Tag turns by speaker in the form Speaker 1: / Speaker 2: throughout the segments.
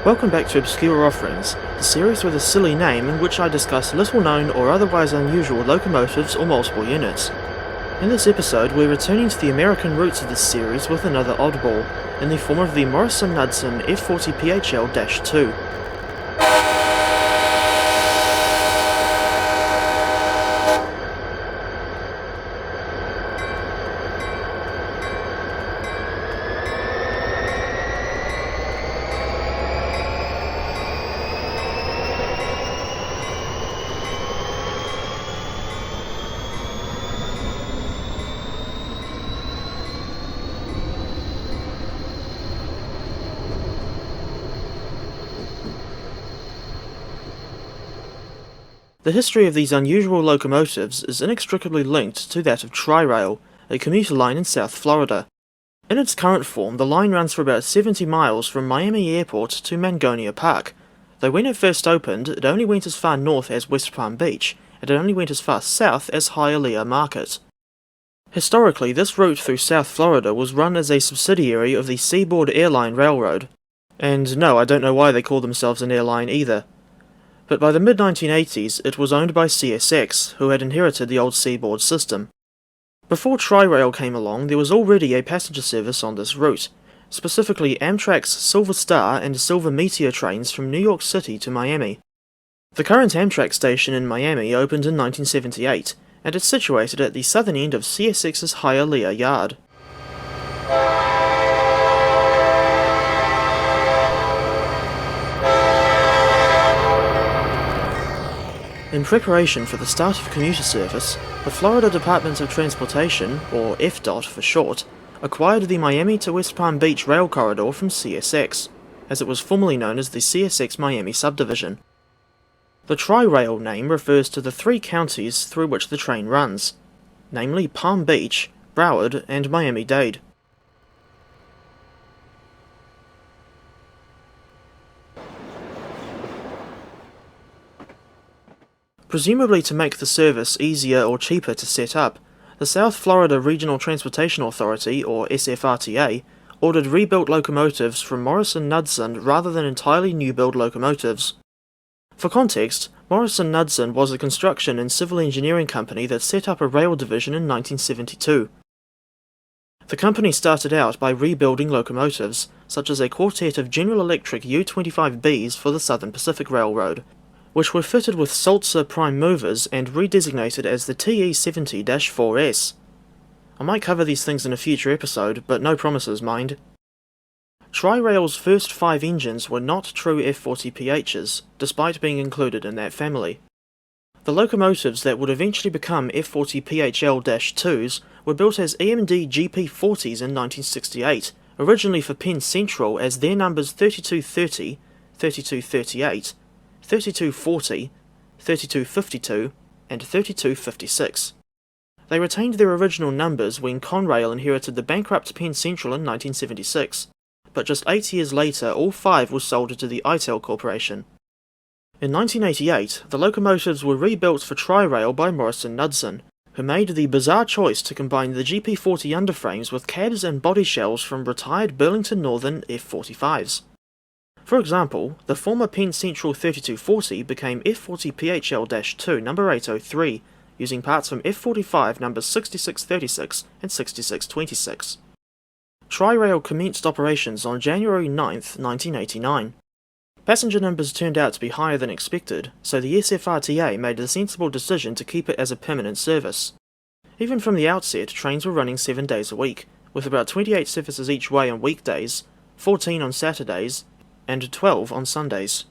Speaker 1: Welcome back to Obscure Offerings, the series with a silly name in which I discuss little known or otherwise unusual locomotives or multiple units. In this episode, we're returning to the American roots of this series with another oddball, in the form of the Morrison-Knudsen F40PHL-2. The history of these unusual locomotives is inextricably linked to that of Tri-Rail, a commuter line in South Florida. In its current form, the line runs for about 70 miles from Miami Airport to Mangonia Park, though when it first opened, it only went as far north as West Palm Beach, and it only went as far south as Hialeah Market. Historically, this route through South Florida was run as a subsidiary of the Seaboard Airline Railroad. And no, I don't know why they call themselves an airline either. But by the mid-1980s, it was owned by CSX, who had inherited the old Seaboard system. Before Tri-Rail came along, there was already a passenger service on this route, specifically Amtrak's Silver Star and Silver Meteor trains from New York City to Miami. The current Amtrak station in Miami opened in 1978, and it's situated at the southern end of CSX's Hialeah yard. In preparation for the start of commuter service, the Florida Department of Transportation, or FDOT for short, acquired the Miami to West Palm Beach rail corridor from CSX, as it was formerly known as the CSX Miami subdivision. The Tri-Rail name refers to the three counties through which the train runs, namely Palm Beach, Broward, and Miami-Dade. Presumably to make the service easier or cheaper to set up, the South Florida Regional Transportation Authority, or SFRTA, ordered rebuilt locomotives from Morrison-Knudsen rather than entirely new-build locomotives. For context, Morrison-Knudsen was a construction and civil engineering company that set up a rail division in 1972. The company started out by rebuilding locomotives, such as a quartet of General Electric U-25Bs for the Southern Pacific Railroad, which were fitted with Sulzer prime movers and redesignated as the TE-70-4S. I might cover these things in a future episode, but no promises, mind. Tri-Rail's first 5 engines were not true F40PHs, despite being included in that family. The locomotives that would eventually become F40PHL-2s were built as EMD GP40s in 1968, originally for Penn Central as their numbers 3230, 3238, 3240, 3252, and 3256. They retained their original numbers when Conrail inherited the bankrupt Penn Central in 1976, but just 8 years later all 5 were sold to the ITEL Corporation. In 1988, the locomotives were rebuilt for Tri-Rail by Morrison-Knudsen, who made the bizarre choice to combine the GP40 underframes with cabs and body shells from retired Burlington Northern F45s. For example, the former Penn Central 3240 became F40PHL-2 number 803, using parts from F45 numbers 6636 and 6626. Tri-Rail commenced operations on January 9, 1989. Passenger numbers turned out to be higher than expected, so the SFRTA made the sensible decision to keep it as a permanent service. Even from the outset, trains were running 7 days a week, with about 28 services each way on weekdays, 14 on Saturdays, and 12 on Sundays.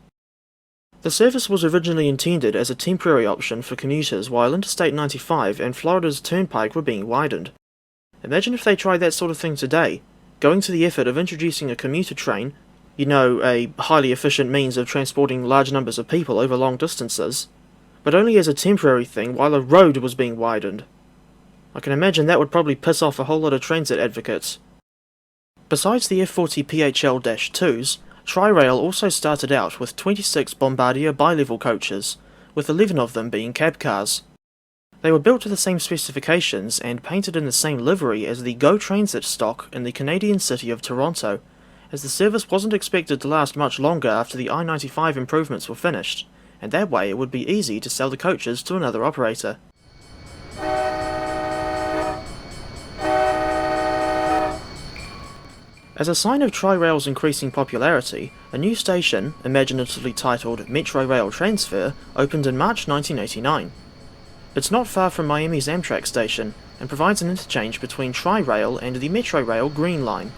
Speaker 1: The service was originally intended as a temporary option for commuters while Interstate 95 and Florida's Turnpike were being widened. Imagine if they tried that sort of thing today, going to the effort of introducing a commuter train, a highly efficient means of transporting large numbers of people over long distances, but only as a temporary thing while a road was being widened. I can imagine that would probably piss off a whole lot of transit advocates. Besides the F40PHL-2s, Tri-Rail also started out with 26 Bombardier bi-level coaches, with 11 of them being cab cars. They were built to the same specifications and painted in the same livery as the GO Transit stock in the Canadian city of Toronto, as the service wasn't expected to last much longer after the I-95 improvements were finished, and that way it would be easy to sell the coaches to another operator. As a sign of Tri-Rail's increasing popularity, a new station, imaginatively titled Metro Rail Transfer, opened in March 1989. It's not far from Miami's Amtrak station, and provides an interchange between Tri-Rail and the Metro Rail Green Line.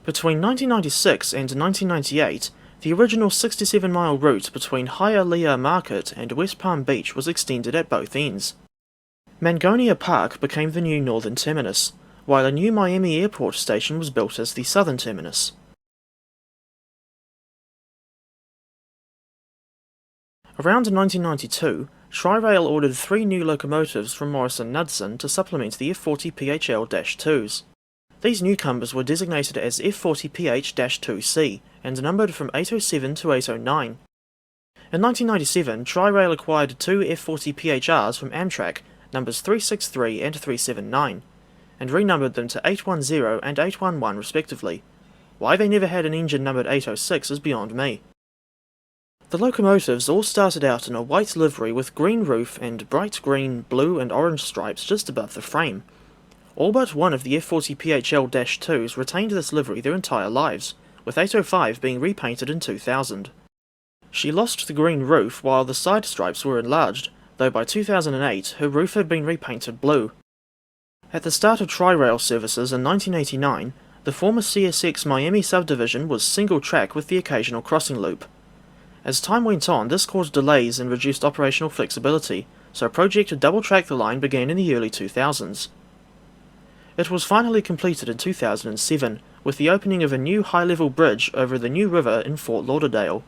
Speaker 1: Between 1996 and 1998, the original 67-mile route between Hialeah Market and West Palm Beach was extended at both ends. Mangonia Park became the new northern terminus, while a new Miami Airport station was built as the southern terminus. Around 1992, Tri-Rail ordered 3 new locomotives from Morrison-Knudsen to supplement the F40PHL-2s. These newcomers were designated as F40PH-2C and numbered from 807 to 809. In 1997, Tri-Rail acquired 2 F40PHRs from Amtrak, numbers 363 and 379, and renumbered them to 810 and 811 respectively. Why they never had an engine numbered 806 is beyond me. The locomotives all started out in a white livery with green roof and bright green, blue and orange stripes just above the frame. All but one of the F40PHL-2s retained this livery their entire lives, with 805 being repainted in 2000. She lost the green roof while the side stripes were enlarged, though by 2008 her roof had been repainted blue. At the start of Tri-Rail services in 1989, the former CSX Miami subdivision was single track with the occasional crossing loop. As time went on, this caused delays and reduced operational flexibility, so a project to double-track the line began in the early 2000s. It was finally completed in 2007, with the opening of a new high-level bridge over the New River in Fort Lauderdale.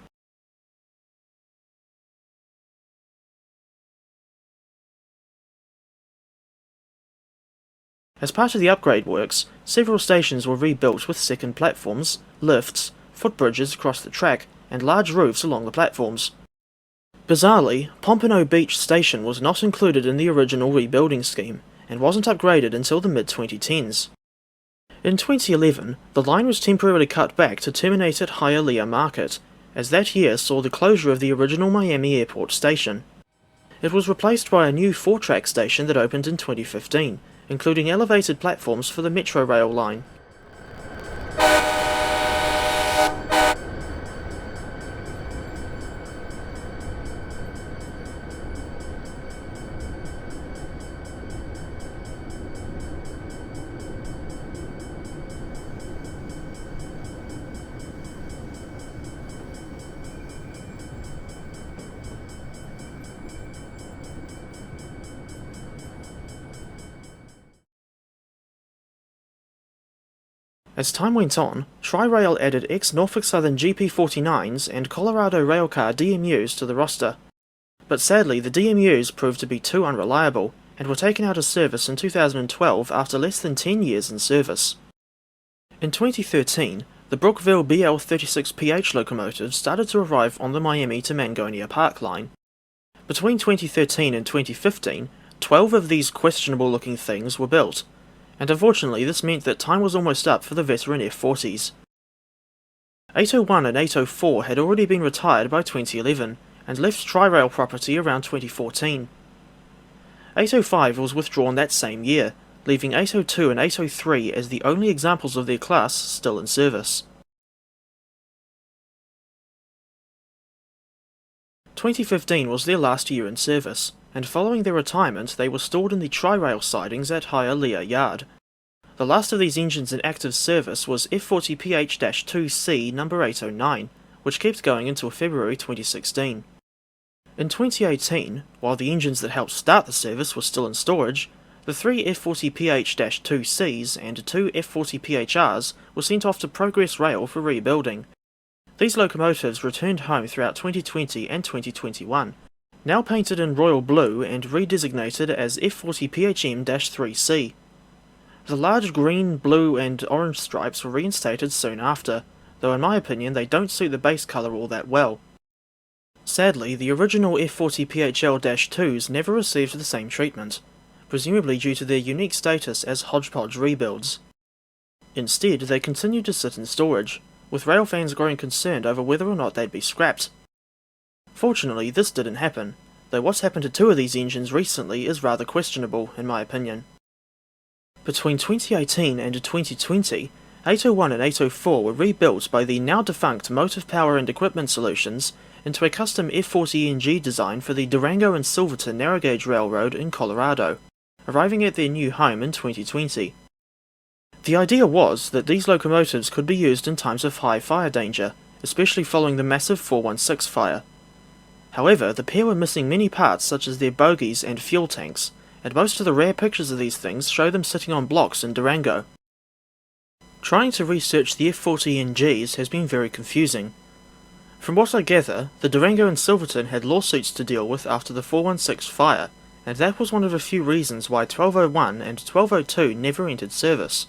Speaker 1: As part of the upgrade works, several stations were rebuilt with second platforms, lifts, footbridges across the track, and large roofs along the platforms. Bizarrely, Pompano Beach Station was not included in the original rebuilding scheme, and wasn't upgraded until the mid-2010s. In 2011, the line was temporarily cut back to terminate at Hialeah Market, as that year saw the closure of the original Miami Airport station. It was replaced by a new 4-track station that opened in 2015, including elevated platforms for the Metro Rail line. As time went on, Tri-Rail added ex-Norfolk Southern GP49s and Colorado Railcar DMUs to the roster. But sadly, the DMUs proved to be too unreliable, and were taken out of service in 2012 after less than 10 years in service. In 2013, the Brookville BL36PH locomotives started to arrive on the Miami to Mangonia Park line. Between 2013 and 2015, 12 of these questionable-looking things were built, and unfortunately this meant that time was almost up for the veteran F40s. 801 and 804 had already been retired by 2011, and left Tri-Rail property around 2014. 805 was withdrawn that same year, leaving 802 and 803 as the only examples of their class still in service. 2015 was their last year in service, and following their retirement they were stored in the Tri-Rail sidings at Hialeah Yard. The last of these engines in active service was F40PH-2C number 809, which kept going until February 2016. In 2018, while the engines that helped start the service were still in storage, the 3 F40PH-2Cs and 2 F40PHRs were sent off to Progress Rail for rebuilding. These locomotives returned home throughout 2020 and 2021, now painted in royal blue and redesignated as F40PHM-3C. The large green, blue and orange stripes were reinstated soon after, though in my opinion they don't suit the base colour all that well. Sadly, the original F40PHL-2s never received the same treatment, presumably due to their unique status as hodge-podge rebuilds. Instead, they continued to sit in storage, with rail fans growing concerned over whether or not they'd be scrapped. Fortunately, this didn't happen, though what's happened to 2 of these engines recently is rather questionable, in my opinion. Between 2018 and 2020, 801 and 804 were rebuilt by the now-defunct Motive Power and Equipment Solutions into a custom F40NG design for the Durango and Silverton narrow gauge railroad in Colorado, arriving at their new home in 2020. The idea was that these locomotives could be used in times of high fire danger, especially following the massive 416 fire. However, the pair were missing many parts such as their bogies and fuel tanks, and most of the rare pictures of these things show them sitting on blocks in Durango. Trying to research the F40NGs has been very confusing. From what I gather, the Durango and Silverton had lawsuits to deal with after the 416 fire, and that was one of a few reasons why 1201 and 1202 never entered service.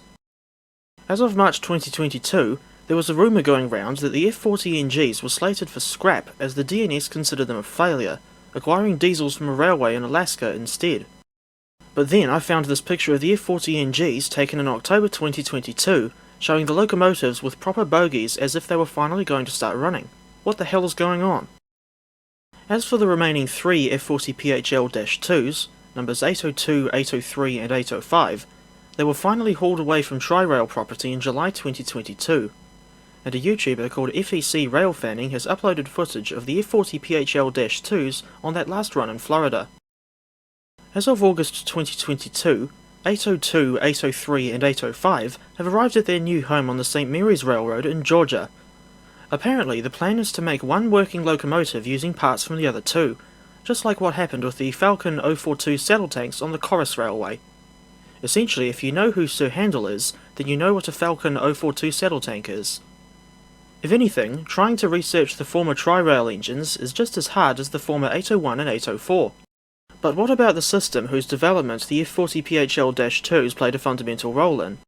Speaker 1: As of March 2022, there was a rumour going round that the F40NGs were slated for scrap as the DNS considered them a failure, acquiring diesels from a railway in Alaska instead. But then I found this picture of the F40NGs taken in October 2022, showing the locomotives with proper bogies as if they were finally going to start running. What the hell is going on? As for the remaining 3 F40PHL-2s, numbers 802, 803 and 805, they were finally hauled away from Tri-Rail property in July 2022, and a YouTuber called FEC Rail Fanning has uploaded footage of the F40PHL-2s on that last run in Florida. As of August 2022, 802, 803 and 805 have arrived at their new home on the St. Mary's Railroad in Georgia. Apparently, the plan is to make one working locomotive using parts from the other 2, just like what happened with the Falcon 042 saddle tanks on the Corus Railway. Essentially, if you know who Sir Handel is, then you know what a Falcon 042 saddle tank is. If anything, trying to research the former Tri-Rail engines is just as hard as the former 801 and 804. But what about the system whose development the F40PHL-2s played a fundamental role in?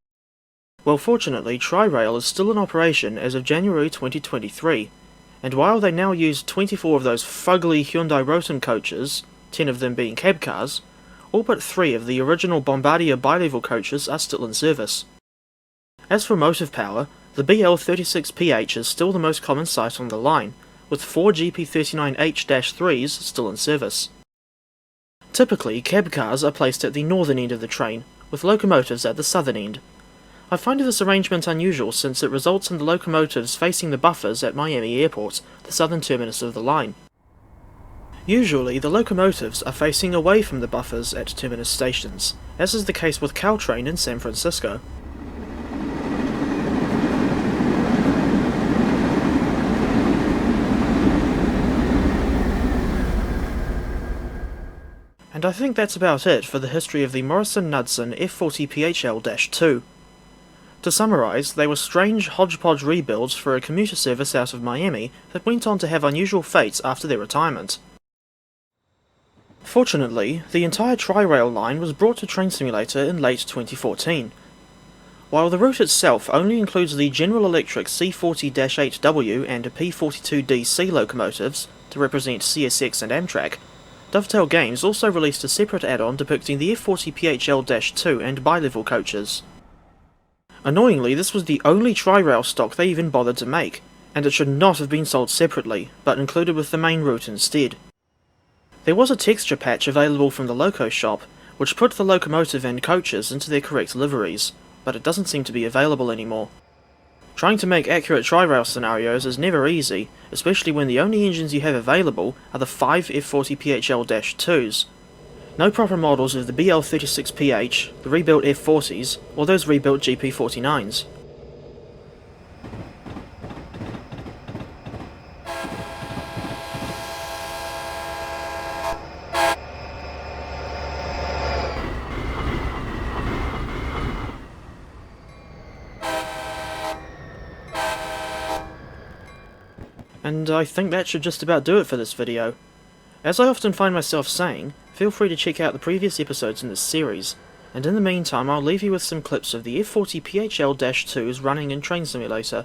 Speaker 1: Well, fortunately, Tri-Rail is still in operation as of January 2023, and while they now use 24 of those fugly Hyundai Rotem coaches, 10 of them being cab cars, all but 3 of the original Bombardier bi-level coaches are still in service. As for motive power, the BL36PH is still the most common sight on the line, with 4 GP39H-3s still in service. Typically, cab cars are placed at the northern end of the train, with locomotives at the southern end. I find this arrangement unusual since it results in the locomotives facing the buffers at Miami Airport, the southern terminus of the line. Usually, the locomotives are facing away from the buffers at terminus stations, as is the case with Caltrain in San Francisco. And I think that's about it for the history of the Morrison-Knudsen F40PHL-2. To summarise, they were strange hodge-podge rebuilds for a commuter service out of Miami that went on to have unusual fates after their retirement. Fortunately, the entire Tri-Rail line was brought to Train Simulator in late 2014. While the route itself only includes the General Electric C40-8W and P42DC locomotives, to represent CSX and Amtrak, Dovetail Games also released a separate add-on depicting the F40PHL-2 and bi-level coaches. Annoyingly, this was the only Tri-Rail stock they even bothered to make, and it should not have been sold separately, but included with the main route instead. There was a texture patch available from the Loco shop, which put the locomotive and coaches into their correct liveries, but it doesn't seem to be available anymore. Trying to make accurate Tri-Rail scenarios is never easy, especially when the only engines you have available are the 5 F40PHL-2s. No proper models of the BL36PH, the rebuilt F40s, or those rebuilt GP49s. And I think that should just about do it for this video. As I often find myself saying, feel free to check out the previous episodes in this series, and in the meantime I'll leave you with some clips of the F40PHL-2's running in Train Simulator.